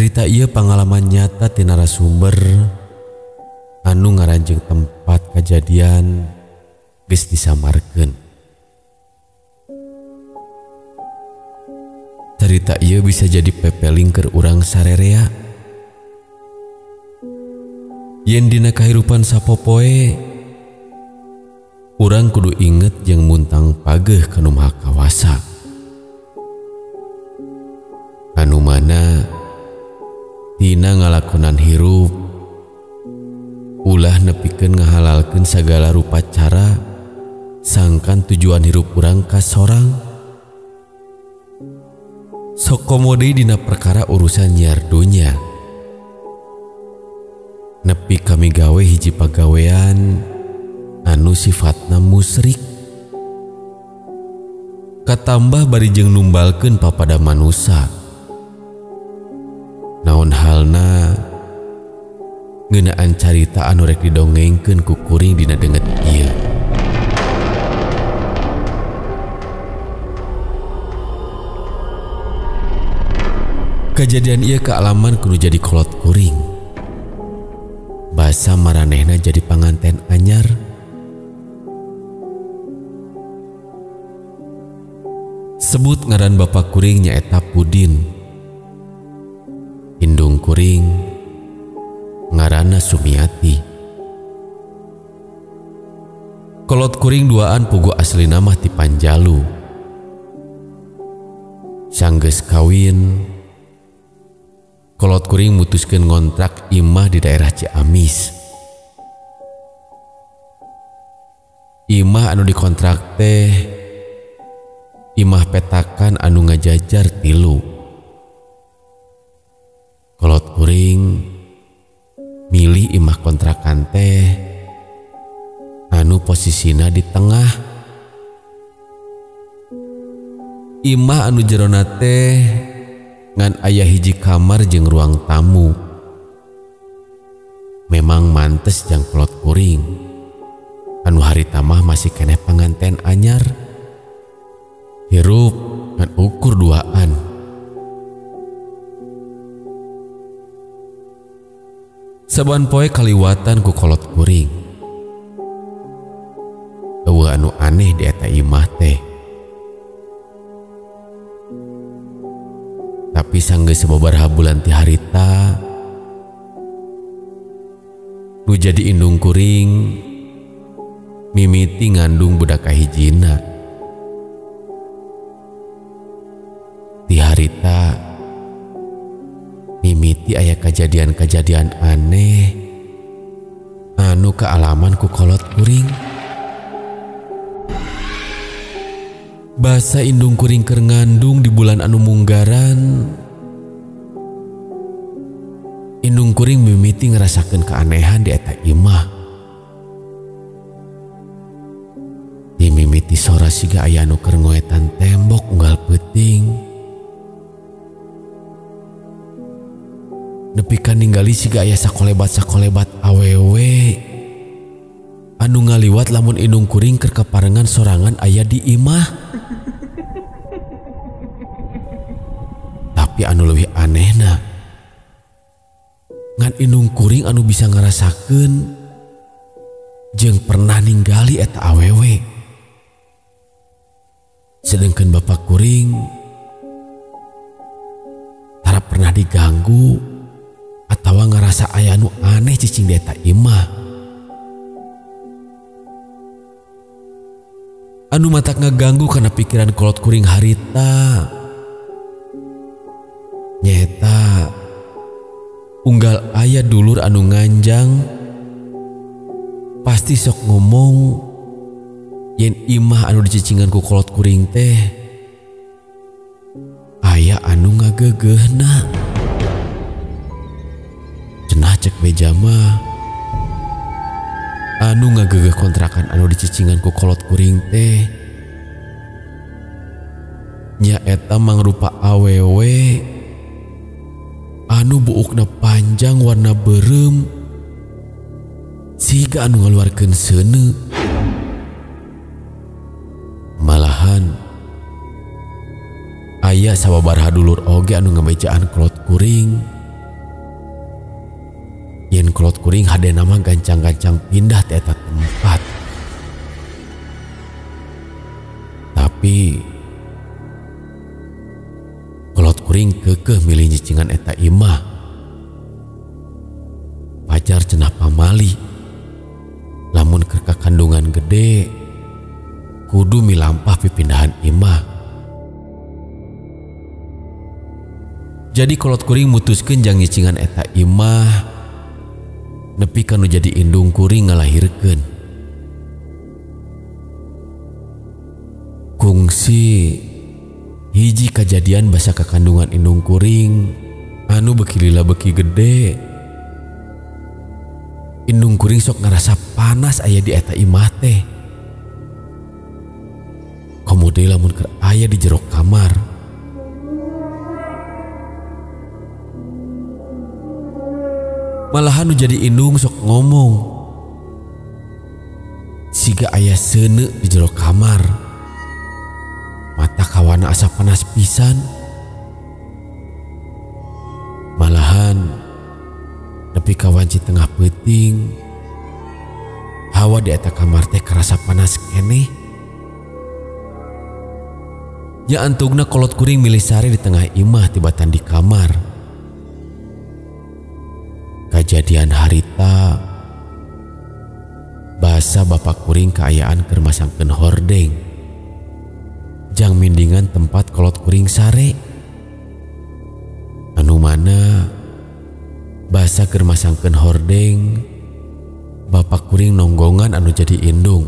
Carita ieu pengalaman nyata ti narasumber anu ngaranjeng tempat kejadian geus disamarkeun. Carita ieu bisa jadi pepeling keur urang sarerea. Yen dina kahirupan sapopoe urang kudu inget jeung muntang pageuh kanu maha kawasa. Anu mana tina ngalakonan hirup ulah nepikeun ngahalalkeun sagala rupa cara sangkan tujuan hirup urang ka sorang. Sok komo deui dina perkara urusan nyiar dunya. Nepi kami gawe hiji pagawean anu sifatna musyrik. Katambah bari jeung numbalkeun papada manusa. Naon halna ngeunaan carita anu rek didongengkeun ku kuring dina deungeut ieu. Kejadian ieu kaalaman kudu jadi kolot kuring. Basa maranehna jadi panganten anyar. Sebut ngaran bapak kuring nyaeta Pudin. Indung kuring ngaranna Sumiati. Kolot kuring duaan pugu asli nama ti Panjalu. Sanggeus kawin, kolot kuring mutuskeun ngontrak imah di daerah Ciamis. Imah anu dikontrak teh imah petakan anu ngajajar 3. Kolot kuring milih imah kontrakan teh anu posisina di tengah. Imah anu jerona teh ngan aya hiji kamar jeung ruang tamu. Memang mantes jang kolot kuring anu harita mah masih keneh panganten anyar. Hirup ngan ukur duaan. Saban poe kaliwatan ku kolot kuring. Eueuh anu aneh di eta imah teh. Tapi sanggeus sababaraha bulan ti harita nu jadi indung kuring mimiti ngandung budak kahijina. Ti harita mimiti aya kejadian-kejadian aneh anu kaalaman ku kolot kuring. Basa indung kuring keur ngandung di bulan anu munggaran. Indung kuring mimiti ngerasakeun keanehan di eta imah. Di mimiti sora siga aya anu keur ngoetan tembok unggal peuting. Nepikan ninggali siga aya sakolebat-sakolebat awewe anu ngaliwat lamun indung kuring keur kaparengan sorangan aya di imah. Tapi anu leuwih anehna ngan indung kuring anu bisa ngarasakeun jeung pernah ninggali eta awewe. Sedengkeun bapak kuring tara pernah diganggu atawa ngerasa aya anu aneh cicing di eta imah. Anu matak ngaganggu karena pikiran kolot kuring harita nyeta unggal aya dulur anu nganjang pasti sok ngomong yen imah anu dicicingan ku kolot kuring teh aya anu ngageugeuhna. Cenah cek beja mah anu ngageugeuh kontrakan anu dicicingan ku kolot kuring teh nya eta mangrupa awewe anu buukna panjang warna beureum siga anu ngaluarkeun seuneu. Malahan aya sababaraha dulur oge anu ngamejaan kolot kuring yen kolot kuring hade nama gancang-gancang pindah ti eta tempat. Tapi kolot kuring kekeh milih nyicingan eta imah. Pajar cenah pamali, lamun keur kandungan gede kudu milampah pipindahan imah. Jadi kolot kuring mutuskeun jang nyicingan eta imah nepi kanu jadi indung kuring ngalahirkeun. Kungsi hiji kajadian basa kakandungan indung kuring anu beki lila beki gede. Indung kuring sok ngerasa panas aya di eta imah teh. Komude lamun keur aya di jero kamar. Malahan nu jadi indung sok ngomong, siga aya seuneu di jero kamar. Mata kawana asa panas pisan. Malahan nepi ka wanci tengah peuting, hawa di eta kamar teh karasa panas keneh. Nya antugna kolot kuring milih sare di tengah imah tibatan di kamar. Kejadian harita basa bapak kuring kaayaan keur masangkeun hordeng jang mindingan tempat kolot kuring sare. Anu mana basa keur masangkeun hordeng bapak kuring nonggongan anu jadi indung.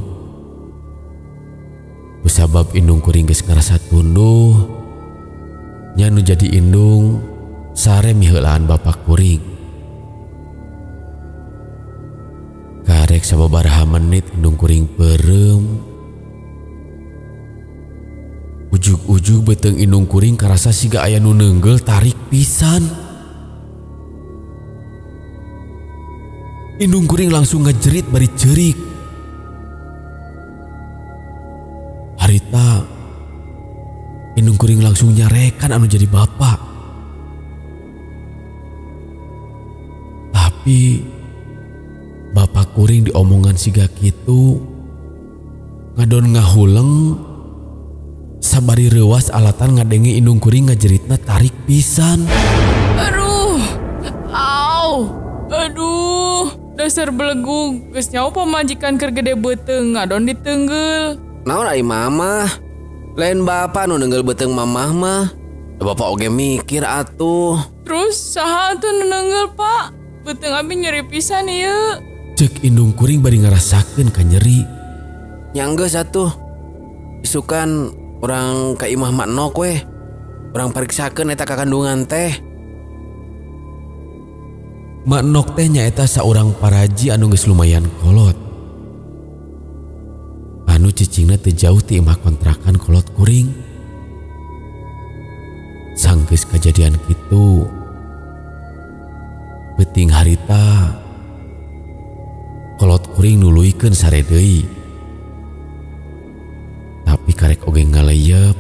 Kusabab indung kuring geus ngarasa tunduh, nya anu jadi indung sare miheulaan bapak kuring. Karek sababaraha menit indung kuring peureum. Ujug-ujug beuteung indung kuring karasa siga aya nu neunggel tarik pisan. Indung kuring langsung ngajerit bari ceurik. Harita indung kuring langsung nyarekan anu jadi bapak. Tapi bapak kuring diomongan siga kitu ngadon ngahuleng sabari reuas alatan ngadenge indung kuring ngajeritna tarik pisan. Aduh, aduh, dasar belegung, geus nyaho pamajikan keur gede beuteung ngadon diteunggel. Naon ai mama? Lain bapak nu neunggel beuteung mamah mah. Bapak oge mikir atuh. Terus saha atuh nu neunggel, Pak? Beuteung abi nyeri pisan ieu. Cek indung kuring bari ngarasakeun ka nyeri. Nyanggeus atuh. Isukan urang ka imah mak nok we. Urang pariksakeun eta kakandungan teh. Mak nok teh nyaeta saurang paraji anu geus lumayan kolot. Anu cicingna teu jauh ti imah kontrakan kolot kuring. Sanggeus kajadian kitu, beuting harita kolot kuring nuluykeun sare deui. Tapi karek oge ngaleyep.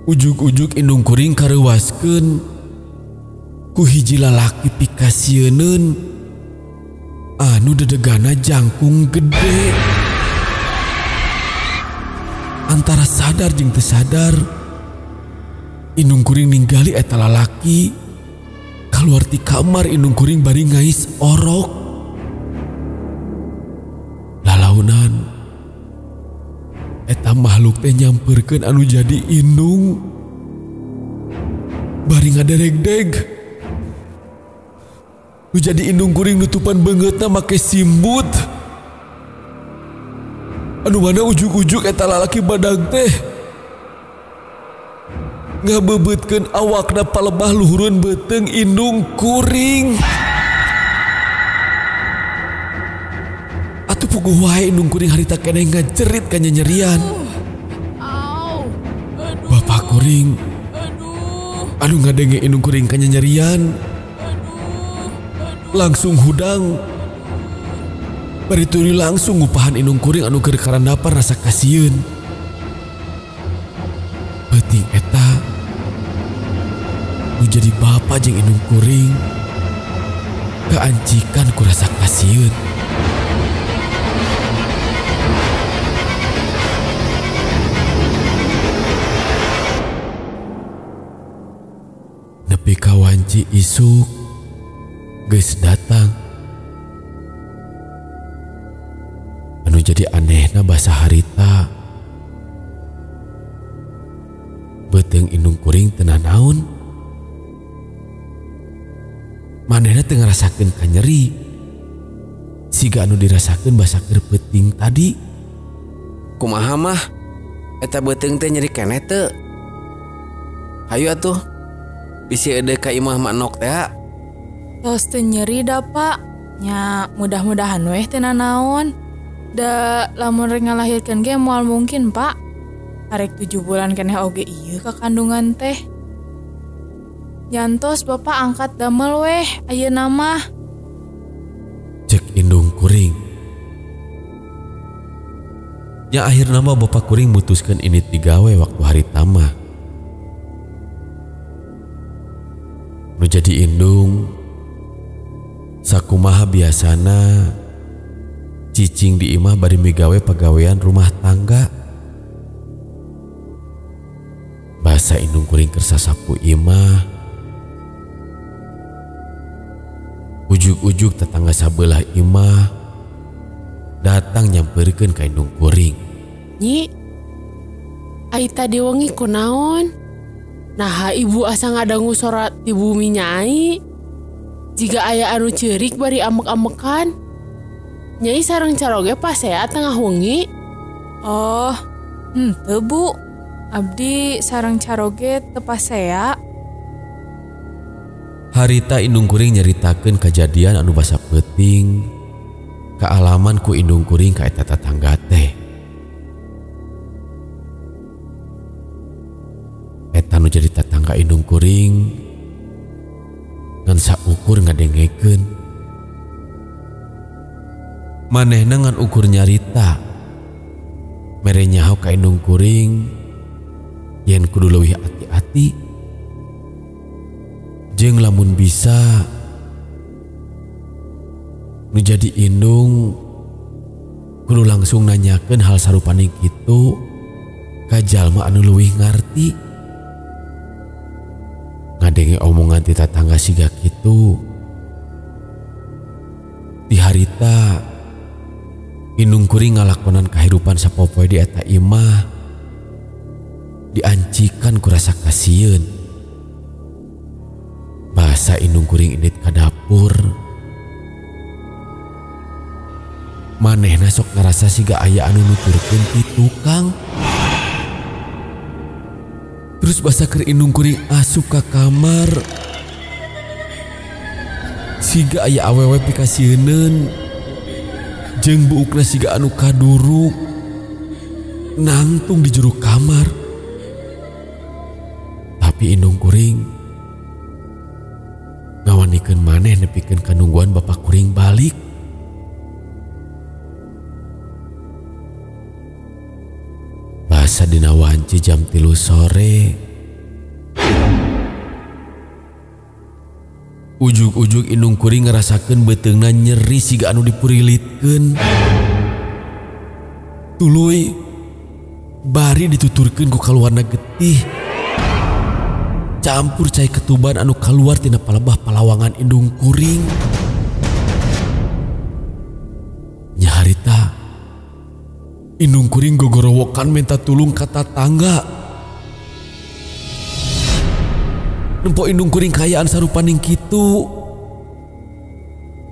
Ujug-ujug indung kuring kareuwaskeun ku hiji lalaki pikasieun anu dedegana jangkung gede. Antara sadar jeung teu sadar, indung kuring ninggali eta lalaki kaluar ti kamar. Indung kuring bari ngais orok. Lalaunan eta makhluk teh nyamperkeun anu jadi indung bari ngadereg-deg. Nu jadi indung kuring nutupan beungeutna make simbut. Anu mana ujug-ujug eta lalaki badag teh ngabebeutkeun awakna palebah luhureun beuteung indung kuring. Atuh puguh wae indung kuring harita keneh ngajerit ka nyanyerian. Bapak kuring anu ngadenge indung kuring ka nyanyerian langsung hudang bari tuluy langsung ngupahan indung kuring anu keur karandapan rasa kasieun. Beuting eta nu Nu jadi bapa jeung indung kuring keancikan ku rasa kasieun. Nepi ka wanci isuk geus datang. Anu jadi anehna basa harita beuteung indung kuring teu nanaon. Manehna teu ngarasakeun ka nyeri siga anu dirasakeun basa keur peuting tadi. Kumaha mah? Eta beuteung teh nyeri keneh teu? Hayu atuh. Bisi eudeuk ka imah mak nok teh. Tos teu nyeri da Pak. Nya mudah-mudahan weh teu nanaon. Da lamun rek ngalahirkeun ge moal mungkin Pak. Arek 7 bulan keneh oge ieu ka kandungan teh. Nyantos Bapak angkat damel weh ayeuna mah. Cek indung kuring. Ya akhirna mah bapak kuring mutuskeun ini digawe waktu harita mah. Nu jadi indung sakumaha biasana cicing di imah bari migawe pagawean rumah tangga. Basa indung kuring keur sasapu imah. Ujug-ujug tetangga sabelah imah datang nyamperkeun ka indung kuring. Nyi, ai tadi wengi kunaon? Nah ibu asa ngadangu sorat di bumi nyai. Jika aya anu ceurik bari amek-amekan. Nyai sareng caroge pasea tengah wengi. Oh, henteu Bu. Abdi sareng caroge teu pasea. Harita indung kuring nyaritakeun kejadian anu basa peuting kaalaman ku indung kuring ka eta tetangga teh. Eta nu jadi tetangga indung kuring ngan saukur ngadengekeun. Manehna ngan ukur nyarita mere nyaho ka indung kuring yen kudu leuwih ati-ati. Jeung lamun bisa nu jadi indung kudu langsung nanyakeun hal sarupaning kitu ka jalma anu leuwih ngarti. Ngadenge omongan ti tetangga siga kitu. Di harita indung kuring ngalakonan kahirupan sapopoe di eta imah diancikan ku rasa kasieun. Basa indung kuring indit ka dapur. Manehna sok ngarasa siga aya anu nuturkeun ti tukang. Terus basa keur indung kuring asup ka kamar. Siga aya awewe pikasieun jeung buukna siga anu kaduruk nangtung di juru kamar. Tapi indung kuring ngawanikeun maneh nepikeun kanungguan bapak kuring balik. Basa dina wanci jam 3 sore. Ujug-ujug indung kuring ngarasakeun beuteungna nyeri siga anu dipurilitkeun. Tuluy bari dituturkeun ku kaluarna getih. Campur cai ketuban anu kaluar tina palebah palawangan indung kuring. Nya harita indung kuring gogorowokan minta tulung ka tatangga. Nempo indung kuring kayaan sarupaning kitu.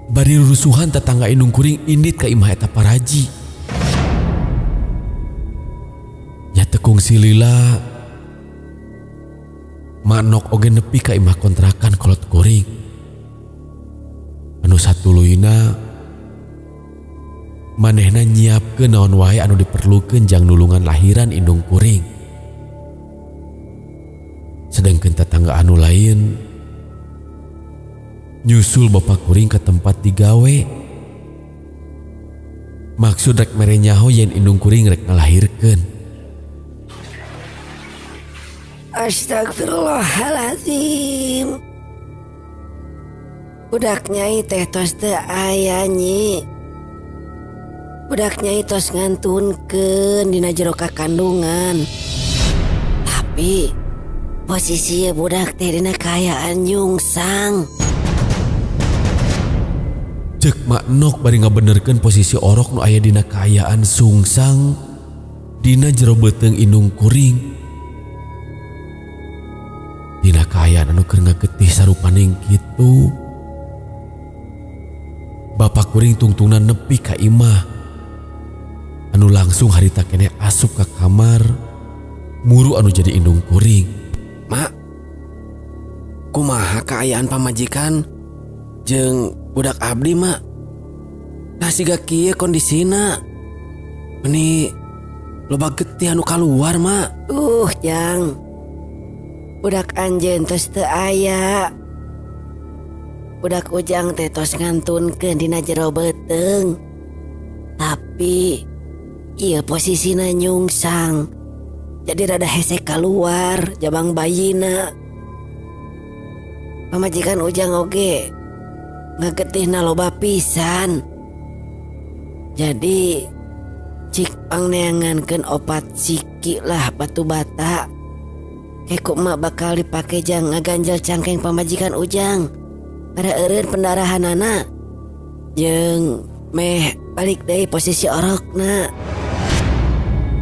Bari rusuhan tetangga indung kuring indit ka imah eta paraji. Nya tekung silila manok oge nepi ka imah kontrakan kolot kuring. Anu satuluyna manehna nyiapkeun naon wae anu diperlukeun jang nulungan lahiran indung kuring. Sedangkeun tetangga anu lain nyusul bapak kuring ke tempat digawe. Maksud rek mere nyaho yen indung kuring rek ngalahirkeun. Astagfirullahaladzim. Budak Nyai teh tos teu aya Nyi. Budak Nyai tos ngantunkeun dina jero kakandungan. Tapi posisi budak teh dina kaayaan nyungsang. Cek Mak Nok bari ngabenerkeun posisi orok nu aya dina kaayaan sungsang dina jero beuteung indung kuring. Dina kaayaan anu keur ngagetih sarupaning kitu. Bapak kuring tungtungna nepi ka imah. Anu langsung harita keneh asup ka kamar muru anu jadi indung kuring. Mak, kumaha kaayaan pamajikan jeung budak abdi mak? Nah siga kieu kondisina. Ini loba getih anu kaluar mak. Jang. Budak anjeun tos teu aya. Budak Ujang teh tos ngantunkeun dina jero beuteung. Tapi ieu posisina nyungsang. Jadi rada hese keluar jabang bayina. Pamajikan Ujang oge ngagetihna loba pisan. Jadi cik pangneangankeun opat siki lah batu bata. Keku mak bakal dipake jang ngaganjel cangkeng pamajikan Ujang. Pada eureun pendarahanana jeung meh balik deui posisi orokna.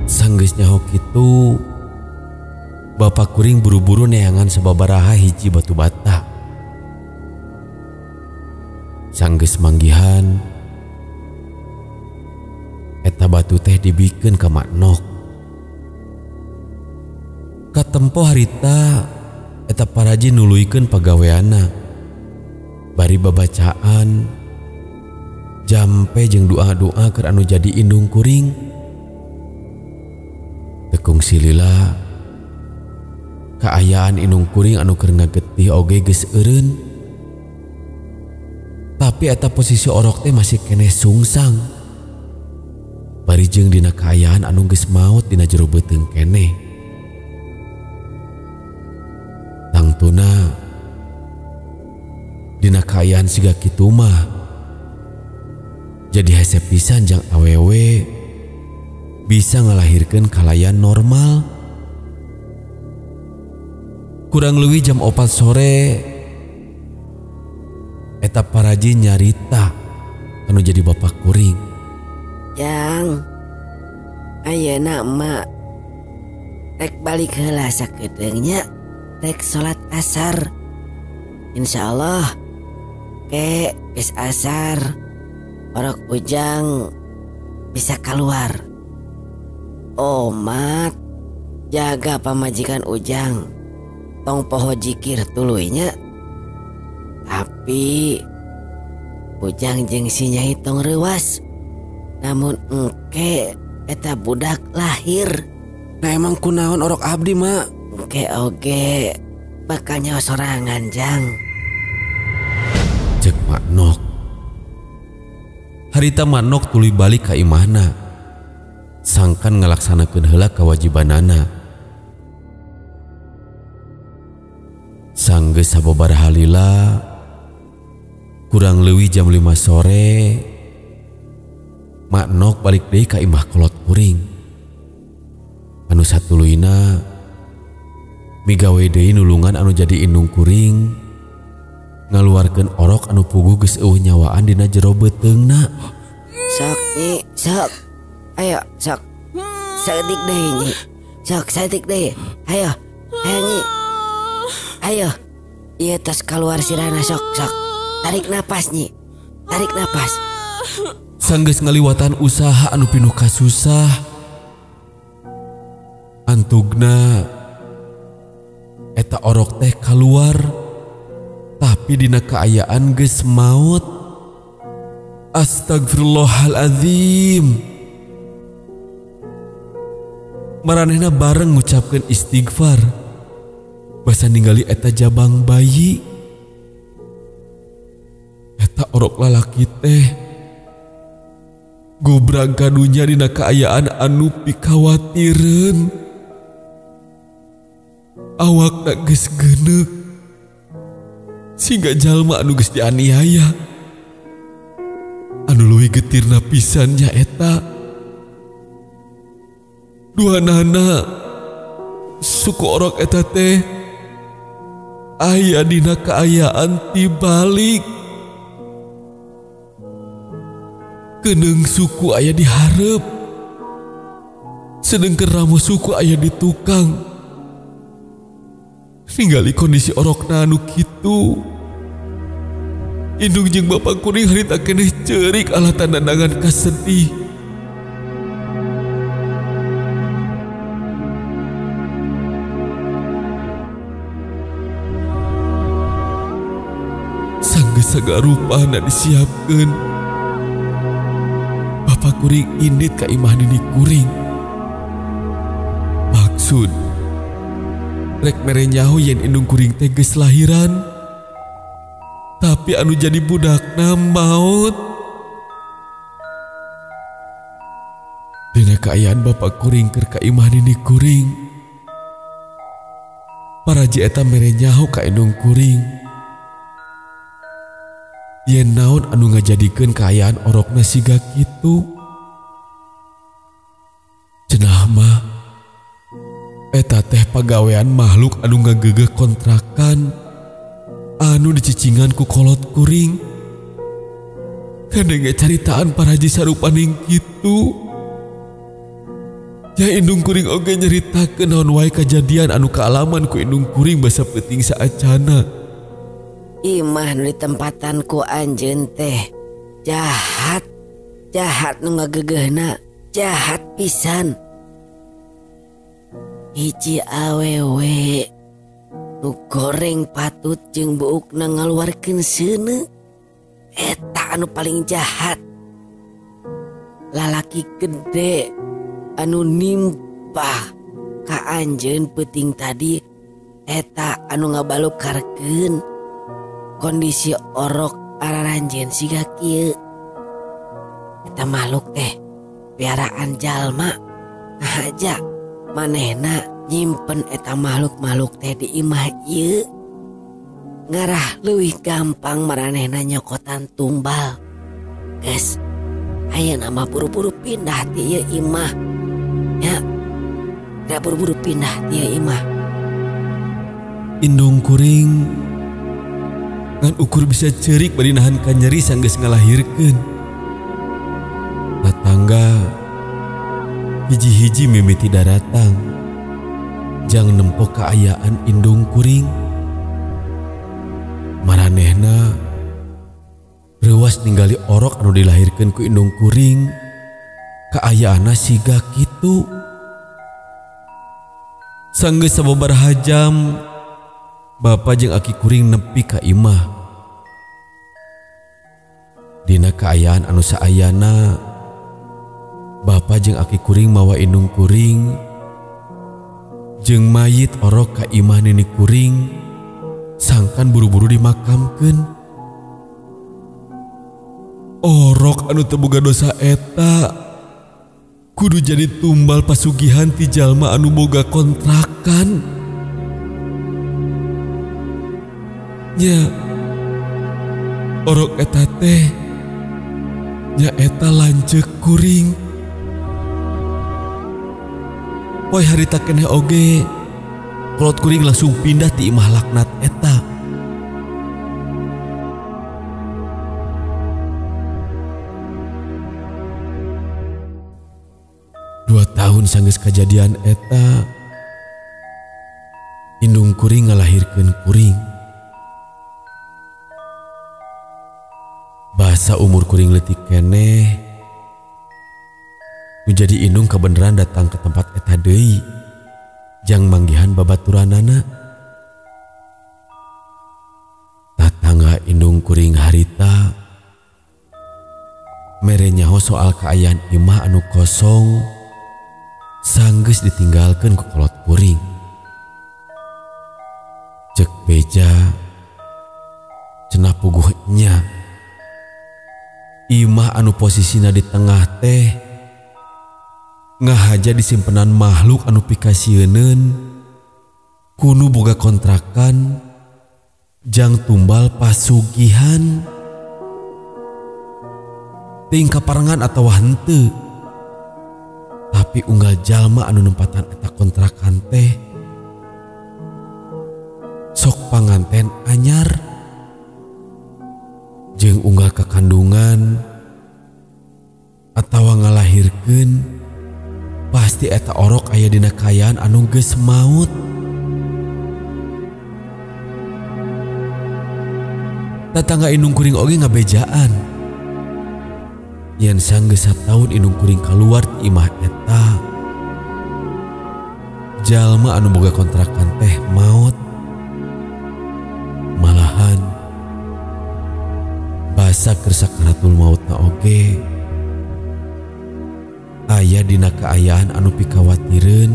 Sanggeus nyaho kitu, bapak kuring buru-buru neangan sababaraha hiji batu bata. Sanggeus manggihan, eta batu teh dibikeun ka Mak Nok. Katempo harita eta paraji nuluykeun pagaweana. Bari babacaan jampe jeung doa-doa keur anu jadi indung kuring. Tekung silila kaayaan indung kuring anu keur ngagetih oge geus eureun. Tapi eta posisi orok teh masih keneh sungsang. Bari jeung dina kaayaan anu geus maot dina jero beuteung keneh. Tangtuna dina kaayaan siga kitu mah jadi hese pisan jang awewe bisa ngalahirkeun kalayan normal. Kurang leuwih jam 4 sore eta paraji nyarita anu jadi bapak kuring. Jang, ayeuna emak rek balik heula sakedeungnya rek salat asar. Insyaallah geus asar orok Ujang bisa keluar. Mat, jaga pamajikan Ujang tong poho jikir tuluy nya. Tapi Ujang jeung si Nyai tong reuwas. Namun engke eta budak lahir. Nah emang kunaon orok abdi mak? Engke oge bakal nyawa sorangan Jang. Cek Mak Nok. Harita Mak Nok tuluy balik ka imahna. Sangkan ngalaksanakeun heula kewajibanana. Sanggeus sababaraha lila kurang leuwih jam 5 sore Mak Nok balik deui ka imah kolot kuring. Anu satuluyna migawe deui nulungan anu jadi indung kuring ngaluarkeun orok anu puguh geus eueuh nyawaan dina jero beuteungna. Sok Nyi, sok. Ayo sok. Saeutik deui Nyi. Sok saeutik deui. Ayo Nyi. Ayo. Ieu tos kaluar sirana sok. Tarik napas Nyi. Tarik napas. Sanggeus ngaliwatan usaha anu pinuh kasusah. Antugna eta orok teh kaluar. Tapi dina kaayaan geus maot. Astagfirullahaladzim. Maranehna bareng ngucapkeun istighfar. Basa ningali eta jabang bayi. Eta orok lalaki teh gobrang kadunya dina kaayaan anu pikawatireun. awakna geus geuneuh sehingga jalma anu geus dianiaya. Anu leuwih getirna pisan nya eta duanana suku orok eta teh aya dina kaayaan tibalik. Keneung suku aya di hareup, sedengkeun ramo suku aya di tukang. Ningali kondisi orokna anu kitu, indung jeung bapak kuring harita keneh ceurik alatan dandangan kasedih. Sanggeus sagarupana disiapkeun, bapak kuring indit ka imah nini kuring. Maksud rek mere nyaho yen indung kuring teh geus lahiran, tapi anu jadi budakna maut. Dina kaayaan bapak kuring keur ka imah nini kuring, paraji eta mere nyaho ka indung kuring yen naon anu ngajadikeun kaayaan orokna siga kitu. Cenah mah eta teh pagawean makhluk anu ngagegeh kontrakan anu dicicingan ku kolot kuring. Kadenge caritaan paraji sarupaning kitu. Ya indung kuring oge nyaritakeun naon wae kajadian anu kaalaman ku indung kuring basa peuting saacana. Imah nu ditempatan ku anjeun teh jahat, jahat nu ngagegehna jahat pisan. Hiji awewe nu goreng patut jeung buukna ngaluarkeun seuneu, eta anu paling jahat. Lalaki gede anu nimpah ka anjeun peuting tadi, eta anu ngabalukarkeun kondisi orok araranjeun siga kieu. Eta makhluk teh piaraan jalma, aja manehna nyimpen eta makhluk-makhluk teh di imah ieu. Ngarah leuwih gampang maranehna nyokotan tumbal. Geus ayeuna mah buru-buru pindah ti ieu imah. Ya, da buru-buru pindah ti ieu imah. Indung kuring ngan ukur bisa ceurik bari nahan ka nyeri sanggeus ngalahirkeun. Tatangga hiji-hiji mimiti daratang jang nempok kaayaan indung kuring. Maranehna reuwas ningali orok anu dilahirkeun ku indung kuring kaayaanna siga kitu. Sanggeus sababaraha jam bapa jeung aki kuring nepi ka imah. Dina kaayaan anu saayana, bapa jeung aki kuring mawa indung kuring jeung mayit orok ka imah nini kuring sangkan buru-buru dimakamkeun. Orok anu teu boga dosa eta kudu jadi tumbal pasugihan ti jalma anu boga kontrakan. Nya orok eta teh nya eta lanceuk kuring. Poe harita keneh oge kolot kuring langsung pindah ti imah laknat eta. Dua tahun sanggeus kajadian eta, indung kuring ngalahirkeun kuring. Basa umur kuring leutik keneh nu jadi indung kebeneran datang ke tempat eta deui jang manggihan babaturanana. Tatangga indung kuring harita mere nyaho soal kaayaan imah anu kosong sanggeus ditinggalkeun ku kolot kuring. Cek beja cenah puguh nya imah anu posisina di tengah teh ngahaja disimpenan makhluk anu pikasieun kuno boga kontrakan jang tumbal pasugihan ting kaparengan atawa henteu, tapi unggal jalma anu nempatan eta kontrakan teh sok panganten anyar jeung unggal kakandungan atawa ngalahirkeun, pasti eta orok aya dina kayaan anu geus maut. Tatangga indung kuring oge ngabejaan yen sanggeus sataun indung kuring kaluar ti imah eta, jalma anu boga kontrakan teh maut. Malahan basa keur sakaratul mautna oge aya dina kaayaan anu pikawatireun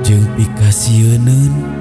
jeung pikasieun.